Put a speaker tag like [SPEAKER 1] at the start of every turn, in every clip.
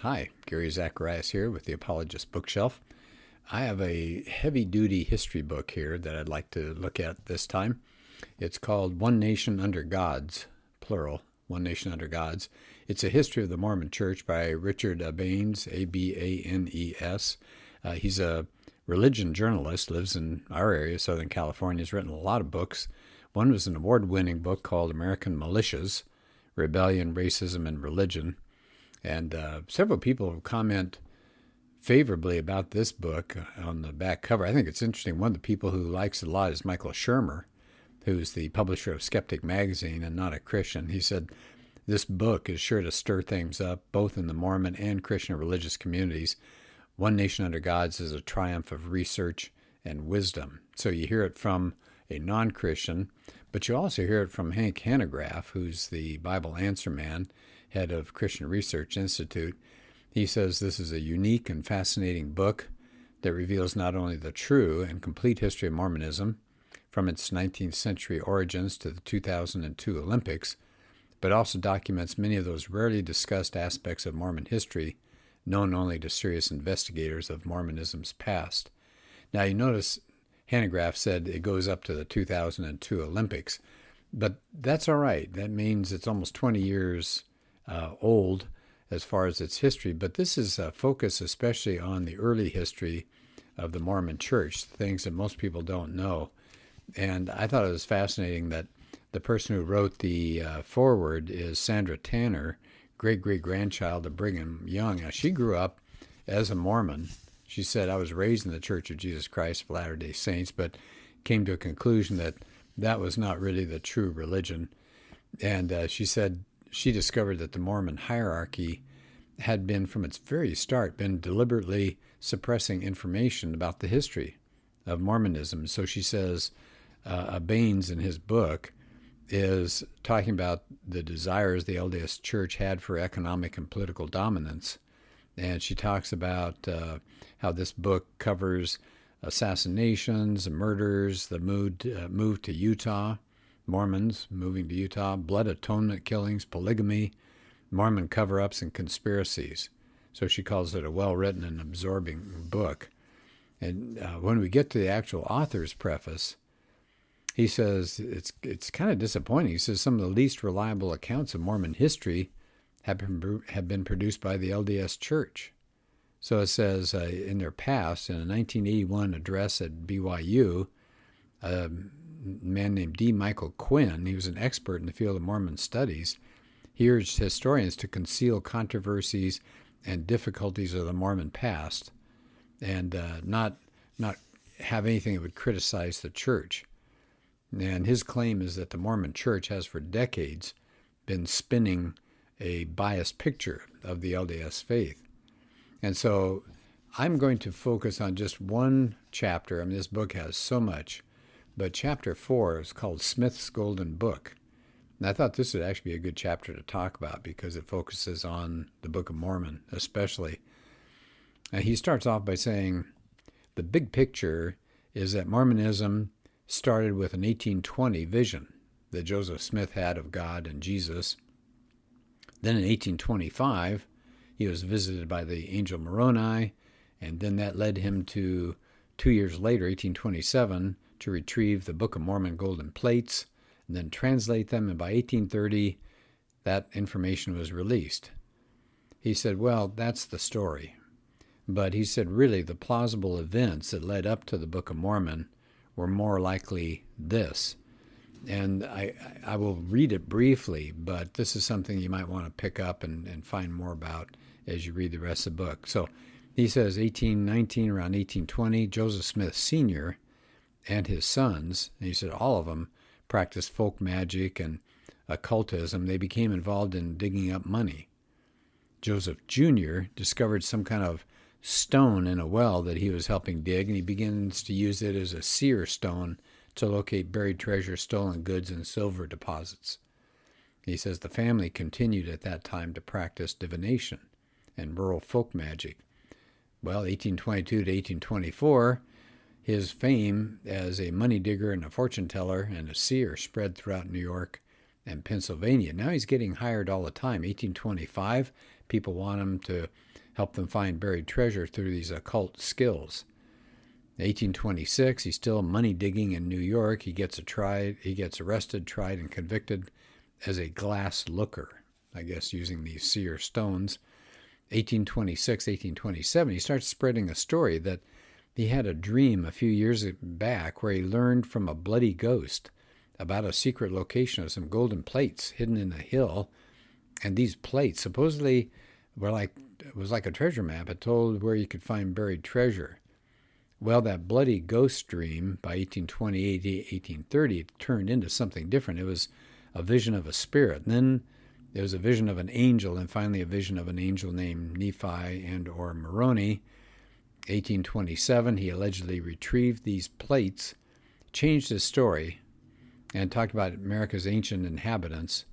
[SPEAKER 1] Hi, Gary Zacharias here with the Apologist bookshelf. I have a heavy-duty history book here that I'd like to look at this time. It's called One Nation Under Gods, plural, One Nation Under Gods. It's a history of the Mormon Church by Richard Baines, Abanes. He's a religion journalist, lives in our area, Southern California. He's written a lot of books. One was an award-winning book called American Militias, Rebellion, Racism, and Religion. And several people comment favorably about this book on the back cover. I think it's interesting. One of the people who likes it a lot is Michael Shermer, who's the publisher of Skeptic Magazine and not a Christian. He said, this book is sure to stir things up, both in the Mormon and Christian religious communities. One Nation Under Gods is a triumph of research and wisdom. So you hear it from a non-Christian, but you also hear it from Hank Hanegraaff, who's the Bible Answer Man, head of Christian Research Institute. He says this is a unique and fascinating book that reveals not only the true and complete history of Mormonism, from its 19th century origins to the 2002 Olympics, but also documents many of those rarely discussed aspects of Mormon history known only to serious investigators of Mormonism's past. Now you notice Hanegraaff said it goes up to the 2002 Olympics, but that's all right. That means it's almost 20 years old as far as its history, but this is a focus especially on the early history of the Mormon Church, things that most people don't know. And I thought it was fascinating that the person who wrote the foreword is Sandra Tanner, great-great-grandchild of Brigham Young. Now, she grew up as a Mormon. She said, I was raised in the Church of Jesus Christ of Latter-day Saints, but came to a conclusion that that was not really the true religion. And she said she discovered that the Mormon hierarchy had been, from its very start, been deliberately suppressing information about the history of Mormonism. So she says Baines in his book is talking about the desires the LDS Church had for economic and political dominance. And she talks about how this book covers assassinations, murders, the move to Utah, Mormons moving to Utah, blood atonement killings, polygamy, Mormon cover-ups, and conspiracies. So she calls it a well-written and absorbing book. And when we get to the actual author's preface, he says it's kind of disappointing. He says some of the least reliable accounts of Mormon history have been produced by the LDS Church. So it says in their past, in a 1981 address at BYU, a man named D. Michael Quinn, he was an expert in the field of Mormon studies, he urged historians to conceal controversies and difficulties of the Mormon past and not have anything that would criticize the church. And his claim is that the Mormon Church has for decades been spinning a biased picture of the LDS faith. And so I'm going to focus on just one chapter. I mean, this book has so much, but chapter 4 is called Smith's Golden Book. And I thought this would actually be a good chapter to talk about because it focuses on the Book of Mormon especially. And he starts off by saying, the big picture is that Mormonism started with an 1820 vision that Joseph Smith had of God and Jesus. Then in 1825, he was visited by the angel Moroni, and then that led him to 2 years later, 1827, to retrieve the Book of Mormon golden plates and then translate them, and by 1830, that information was released. He said, well, that's the story. But he said, really, the plausible events that led up to the Book of Mormon were more likely this. And I will read it briefly, but this is something you might want to pick up and find more about as you read the rest of the book. So he says 1819, around 1820, Joseph Smith Sr. and his sons, and he said all of them, practiced folk magic and occultism. They became involved in digging up money. Joseph Jr. discovered some kind of stone in a well that he was helping dig, and he begins to use it as a seer stone to locate buried treasure, stolen goods, and silver deposits. He says the family continued at that time to practice divination and rural folk magic. Well, 1822 to 1824, his fame as a money digger and a fortune teller and a seer spread throughout New York and Pennsylvania. Now he's getting hired all the time. 1825, people want him to help them find buried treasure through these occult skills. In 1826, he's still money digging in New York. He gets arrested, tried, and convicted as a glass looker, I guess using these seer stones. 1826, 1827, he starts spreading a story that he had a dream a few years back where he learned from a bloody ghost about a secret location of some golden plates hidden in a hill. And these plates supposedly was like a treasure map. It told where you could find buried treasure. Well, that bloody ghost dream by 1828, 1830 turned into something different. It was a vision of a spirit. And then there was a vision of an angel, and finally a vision of an angel named Nephi and or Moroni. 1827, he allegedly retrieved these plates, changed his story, and talked about America's ancient inhabitants.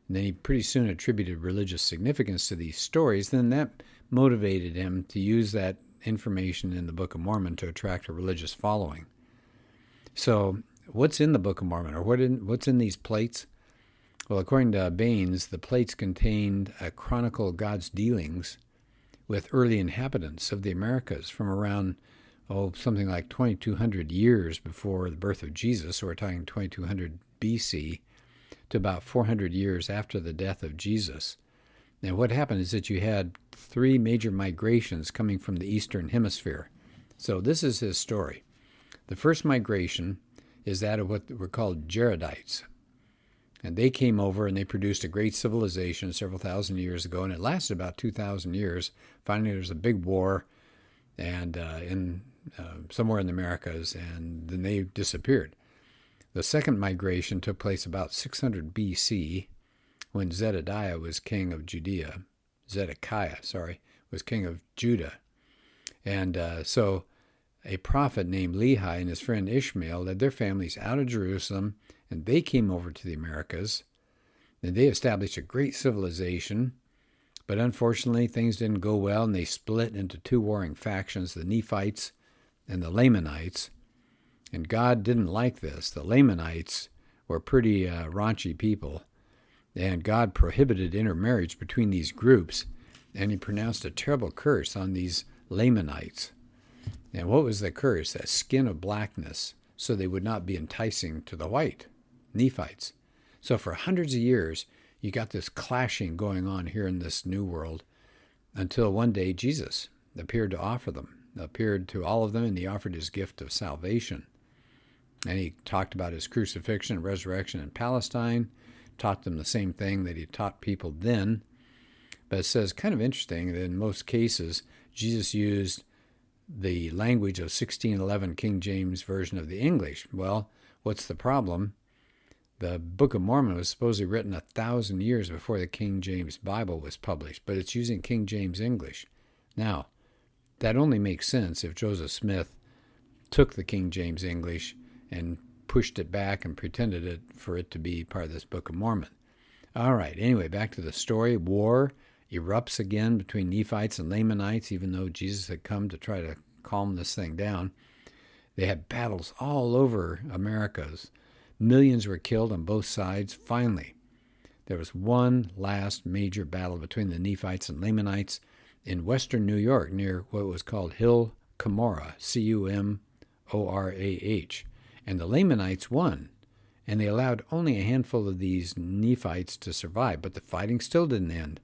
[SPEAKER 1] And then he pretty soon attributed religious significance to these stories. Then that motivated him to use that information in the Book of Mormon to attract a religious following. So what's in the Book of Mormon, or what's in these plates? Well, according to Baines, the plates contained a chronicle of God's dealings with early inhabitants of the Americas from around, something like 2,200 years before the birth of Jesus, so we're talking 2,200 BC, to about 400 years after the death of Jesus. And what happened is that you had 3 major migrations coming from the Eastern Hemisphere. So this is his story. The first migration is that of what were called Jaredites. And they came over and they produced a great civilization several thousand years ago, and it lasted about 2,000 years. Finally, there was a big war and somewhere in the Americas, and then they disappeared. The second migration took place about 600 BC, when Zedekiah was king of Judah. And so a prophet named Lehi and his friend Ishmael led their families out of Jerusalem, and they came over to the Americas, and they established a great civilization. But unfortunately, things didn't go well, and they split into 2 warring factions, the Nephites and the Lamanites. And God didn't like this. The Lamanites were pretty raunchy people, and God prohibited intermarriage between these groups, and he pronounced a terrible curse on these Lamanites. And what was the curse? A skin of blackness, so they would not be enticing to the white Nephites. So for hundreds of years, you got this clashing going on here in this new world, until one day Jesus appeared to all of them, and he offered his gift of salvation. And he talked about his crucifixion and resurrection in Palestine, taught them the same thing that he taught people then. But it says, kind of interesting, that in most cases, Jesus used the language of 1611 King James Version of the English. Well, what's the problem? The Book of Mormon was supposedly written 1,000 years before the King James Bible was published, but it's using King James English. Now, that only makes sense if Joseph Smith took the King James English and pushed it back and pretended for it to be part of this Book of Mormon. All right, anyway, back to the story. War erupts again between Nephites and Lamanites, even though Jesus had come to try to calm this thing down. They had battles all over Americas. Millions were killed on both sides. Finally, there was one last major battle between the Nephites and Lamanites in western New York near what was called Hill Cumorah, Cumorah. And the Lamanites won, and they allowed only a handful of these Nephites to survive, but the fighting still didn't end.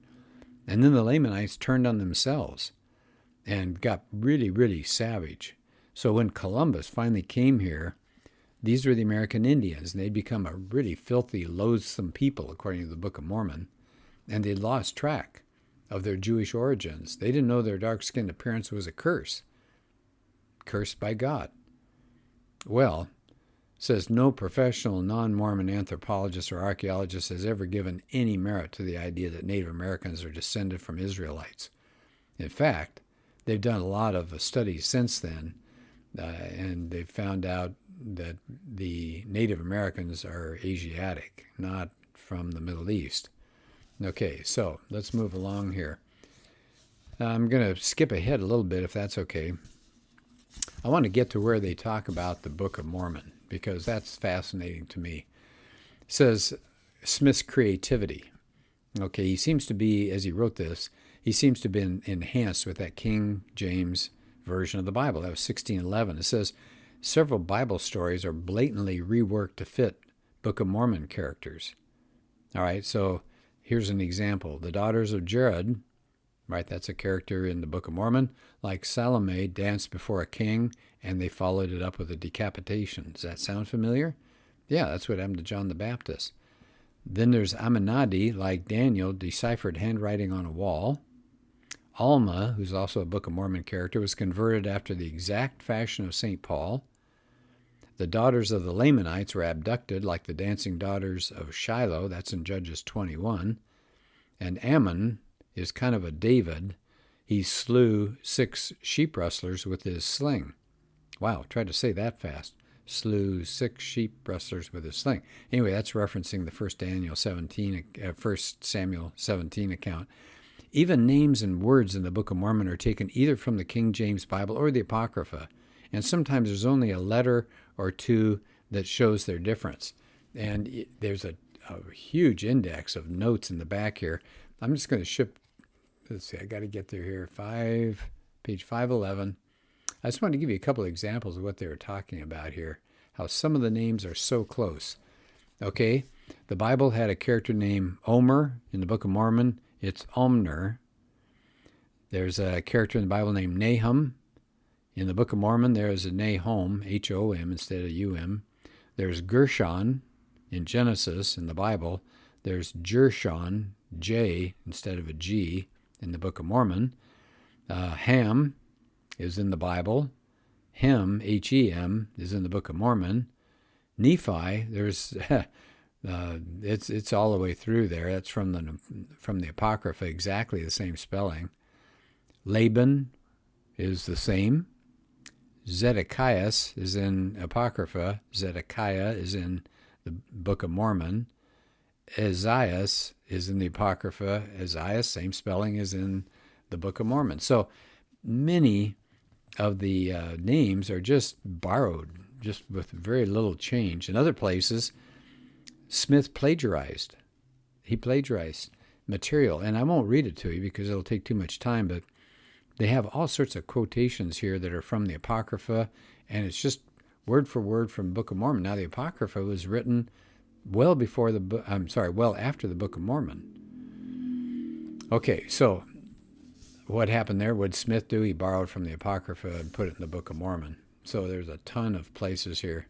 [SPEAKER 1] And then the Lamanites turned on themselves and got really, really savage. So when Columbus finally came here, these were the American Indians, and they'd become a really filthy, loathsome people, according to the Book of Mormon, and they lost track of their Jewish origins. They didn't know their dark-skinned appearance was a curse, cursed by God. Well, says no professional non-Mormon anthropologist or archaeologist has ever given any merit to the idea that Native Americans are descended from Israelites. In fact, they've done a lot of studies since then, and they've found out that the Native Americans are Asiatic, not from the Middle East. Okay, so let's move along here. I'm going to skip ahead a little bit, if that's okay. I want to get to where they talk about the Book of Mormon, because that's fascinating to me. It says Smith's creativity. Okay, he seems to be, as he wrote this, He seems to have been enhanced with that King James version of the Bible. That was 1611. It says several Bible stories are blatantly reworked to fit Book of Mormon characters. All right, so here's an example. The daughters of Jared, right, that's a character in the Book of Mormon, like Salome, danced before a king, and they followed it up with a decapitation. Does that sound familiar? Yeah, that's what happened to John the Baptist. Then there's Aminadi, like Daniel, deciphered handwriting on a wall. Alma, who's also a Book of Mormon character, was converted after the exact fashion of St. Paul. The daughters of the Lamanites were abducted like the dancing daughters of Shiloh. That's in Judges 21. And Ammon is kind of a David. He slew 6 sheep rustlers with his sling. Wow, tried to say that fast. Slew 6 sheep rustlers with his sling. Anyway, that's referencing the 1 Samuel 17 account. Even names and words in the Book of Mormon are taken either from the King James Bible or the Apocrypha. And sometimes there's only a letter or two that shows their difference. And there's a huge index of notes in the back here. I'm just going to let's see, I got to get through here, page 511. I just wanted to give you a couple of examples of what they were talking about here, how some of the names are so close. Okay, the Bible had a character named Omer. In the Book of Mormon, it's Omner. There's a character in the Bible named Nahum. In the Book of Mormon, there is a Nahom, H-O-M instead of U-M. There's Gershon in Genesis in the Bible. There's Jershon, J instead of a G in the Book of Mormon. Ham is in the Bible. Hem, H-E-M, is in the Book of Mormon. Nephi, there's it's all the way through there. That's from the Apocrypha, exactly the same spelling. Laban is the same. Zedekiah is in Apocrypha. Zedekiah is in the Book of Mormon. Isaiah is in the Apocrypha. Isaiah, same spelling, is in the Book of Mormon. So many of the names are just borrowed, just with very little change. In other places, Smith plagiarized. He plagiarized material. And I won't read it to you because it'll take too much time, but they have all sorts of quotations here that are from the Apocrypha, and it's just word for word from the Book of Mormon. Now, the Apocrypha was written well after the Book of Mormon. Okay, so what happened there? What did Smith do? He borrowed from the Apocrypha and put it in the Book of Mormon. So there's a ton of places here.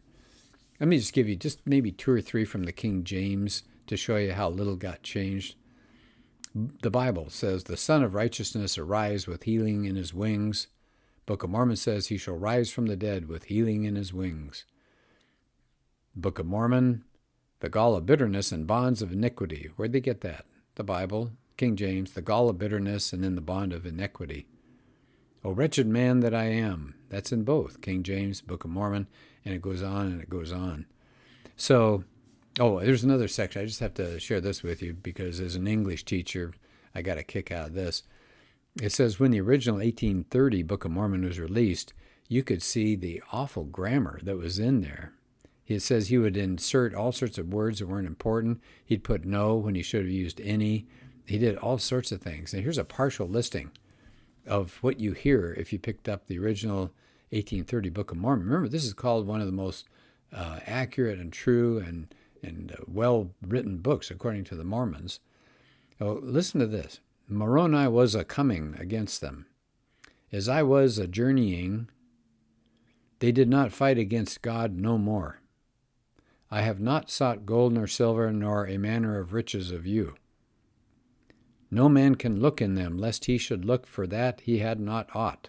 [SPEAKER 1] Let me just give you just maybe 2 or 3 from the King James to show you how little got changed. The Bible says, the Son of Righteousness arise with healing in his wings. Book of Mormon says, he shall rise from the dead with healing in his wings. Book of Mormon, the gall of bitterness and bonds of iniquity. Where'd they get that? The Bible, King James, the gall of bitterness and then the bond of iniquity. O wretched man that I am. That's in both, King James, Book of Mormon, and it goes on and it goes on. So, there's another section. I just have to share this with you because as an English teacher, I got a kick out of this. It says when the original 1830 Book of Mormon was released, you could see the awful grammar that was in there. It says he would insert all sorts of words that weren't important. He'd put no when he should have used any. He did all sorts of things. And here's a partial listing of what you hear if you picked up the original 1830 Book of Mormon. Remember, this is called one of the most accurate and true and well-written books, according to the Mormons. Oh, listen to this. Moroni was a coming against them. As I was a journeying, they did not fight against God no more. I have not sought gold nor silver, nor a manner of riches of you. No man can look in them, lest he should look for that he had not aught.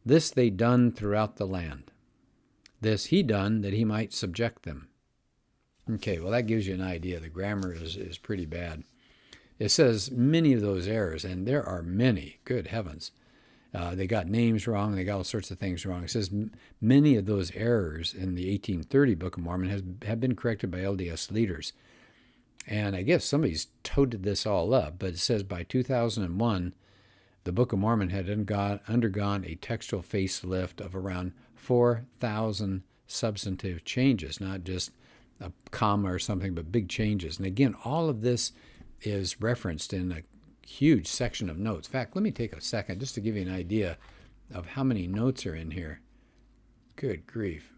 [SPEAKER 1] This they done throughout the land. This he done that he might subject them. Okay, well, that gives you an idea. The grammar is pretty bad. It says many of those errors, and there are many, good heavens. They got names wrong. They got all sorts of things wrong. It says many of those errors in the 1830 Book of Mormon have been corrected by LDS leaders. And I guess somebody's toted this all up, but it says by 2001, the Book of Mormon had undergone a textual facelift of around 4,000 substantive changes, not just a comma or something, but big changes. And again, all of this is referenced in a huge section of notes. In fact, let me take a second just to give you an idea of how many notes are in here. Good grief.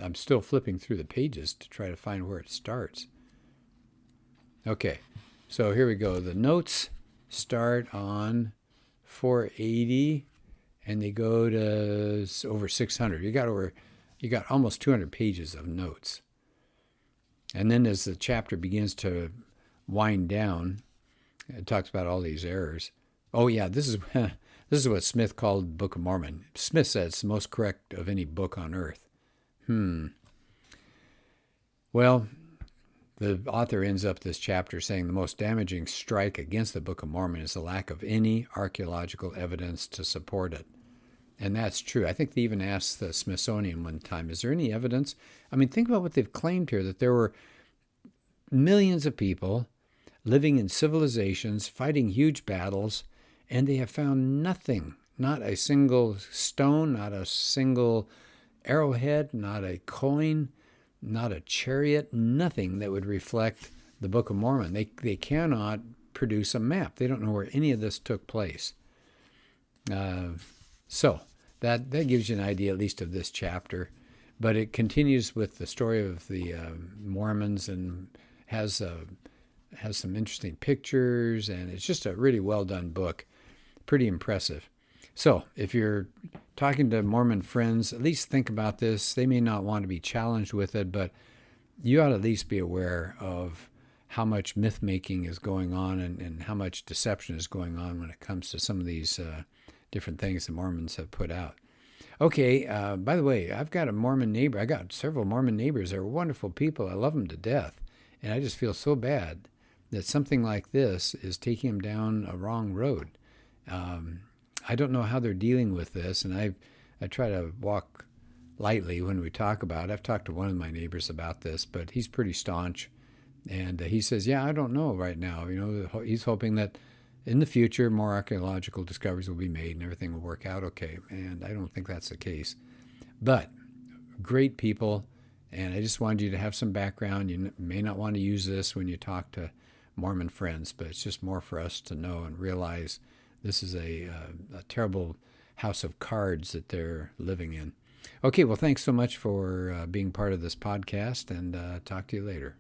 [SPEAKER 1] I'm still flipping through the pages to try to find where it starts. Okay, so here we go. The notes start on 480 and they go to over 600. You got almost 200 pages of notes. And then as the chapter begins to wind down, it talks about all these errors. Oh yeah, this is what Smith called Book of Mormon. Smith said it's the most correct of any book on earth. Well, the author ends up this chapter saying the most damaging strike against the Book of Mormon is the lack of any archaeological evidence to support it. And that's true. I think they even asked the Smithsonian one time, is there any evidence? I mean, think about what they've claimed here, that there were millions of people living in civilizations, fighting huge battles, and they have found nothing, not a single stone, not a single arrowhead, not a coin, not a chariot, nothing that would reflect the Book of Mormon. They cannot produce a map. They don't know where any of this took place. So that gives you an idea at least of this chapter. But it continues with the story of the Mormons and has some interesting pictures, and it's just a really well done book. Pretty impressive. So if you're talking to Mormon friends, at least think about this. They may not want to be challenged with it, but you ought to at least be aware of how much myth-making is going on and how much deception is going on when it comes to some of these different things the Mormons have put out. Okay, by the way, I've got a Mormon neighbor. I got several Mormon neighbors. They're wonderful people. I love them to death. And I just feel so bad that something like this is taking them down a wrong road. I don't know how they're dealing with this, and I try to walk lightly when we talk about it. I've talked to one of my neighbors about this, but he's pretty staunch. And he says, yeah, I don't know right now. He's hoping that in the future, more archaeological discoveries will be made and everything will work out okay. And I don't think that's the case. But great people, and I just wanted you to have some background. You may not want to use this when you talk to Mormon friends, but it's just more for us to know and realize this is a terrible house of cards that they're living in. Okay, well, thanks so much for being part of this podcast, and talk to you later.